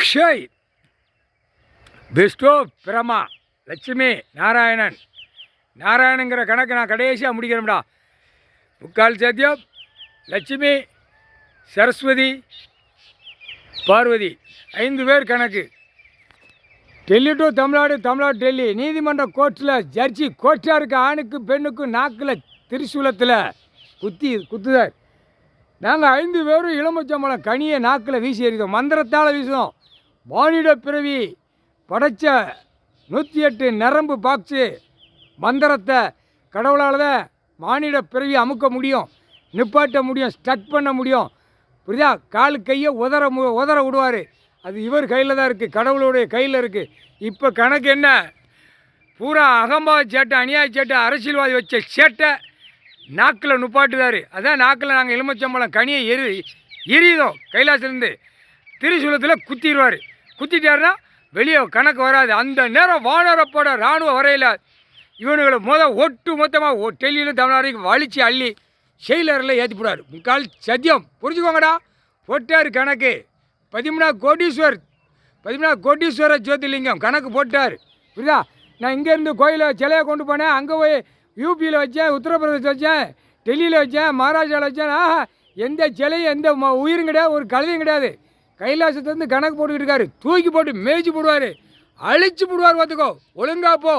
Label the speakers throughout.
Speaker 1: அக்ஷய், விஷ்ணு, பிரமா, லட்சுமி, நாராயணன். நாராயணங்கிற கணக்கு நான் கடைசியாக முடிக்கிறேன்டா. முக்கால் சத்தியம், லட்சுமி, சரஸ்வதி, பார்வதி, 5 பேர் கணக்கு. டெல்லி டு தமிழ்நாடு, தமிழ்நாடு டெல்லி. நீதிமன்ற கோர்ட்டில் ஜட்ஜி கோர்ட்டாருக்கு ஆணுக்கு பெண்ணுக்கும் நாக்கில் திரிசூலத்தில் குத்துதார். நாங்கள் 5 பேரும் எலுமிச்சம்பழம் கனியை நாக்கில் வீசி எறிதோம், மந்திரத்தால் வீசுவோம். மானிட பிறவி படைத்த 108 நரம்பு பாக்ஸு மந்திரத்தை கடவுளால் தான் மானிட பிறவி அமுக்க முடியும், நிப்பாட்ட முடியும், ஸ்டட் பண்ண முடியும். புரியுதா? கால் கையை உதற விடுவார். அது இவர் கையில் தான் இருக்குது, கடவுளுடைய கையில் இருக்குது. இப்போ கணக்கு என்ன? பூரா அகம்பாவ சேட்டை, அநியாய சேட்டை, அரசியல்வாதி வச்ச சேட்டை நாக்கில் நுப்பாட்டுதார். அதான் நாக்கில் நாங்கள் எலுமிச்சம்பழம் கனியை எரியுதோம். கைலாசிலேருந்து திரிசூலத்தில் குத்திடுவார். குத்திட்டாருன்னா வெளியே கணக்கு வராது. அந்த நேரம் வானரப்போட இராணுவ வரையில் இவனுங்களை ஒட்டு மொத்தமாக டெல்லியில் தமிழ்நாடு வலிச்சு அள்ளி செயலரில் ஏற்றிவிடுவார். முக்கால் சத்தியம். புரிஞ்சுக்கோங்கடா. போட்டார் கணக்கு. 13 கோடீஸ்வர ஜோதிலிங்கம் கணக்கு போட்டார். புரியுதா? நான் இங்கேருந்து கோயிலை சிலையை கொண்டு போனேன், அங்கே போய் யூபியில் வச்சேன், உத்தரப்பிரதேசம் வச்சேன், டெல்லியில் வச்சேன், மகாராஷ்டிராவில் வச்சேன். எந்த சிலையும் எந்த உயிரும் கிடையாது, ஒரு கழுதையும் கிடையாது. கைலாசத்துலேருந்து கணக்கு போட்டுக்கிட்டு இருக்காரு. தூக்கி போட்டு மேய்ச்சி போடுவார், அழிச்சு போடுவார். பார்த்துக்கோ, ஒழுங்கா போ.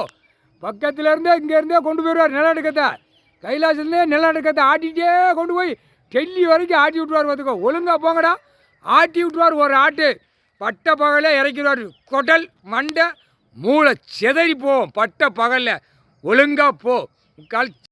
Speaker 1: பக்கத்துலேருந்தே இங்கேருந்தே கொண்டு போயிடுவார் நிலநடுக்கத்தை. கைலாசத்துலேருந்தே நிலநடுக்கத்தை ஆட்டிகிட்டே கொண்டு போய் டெல்லி வரைக்கும் ஆட்டி விட்டுருவார். பார்த்துக்கோ, ஒழுங்கா போங்கடா. ஆட்டி விட்டுருவார். ஒரு ஆட்டு பட்ட பகலில் இறக்கிடுவார். கொடல் மண்டை மூளை செதறி போவோம் பட்ட பகலில். ஒழுங்கா போ. முக்கால்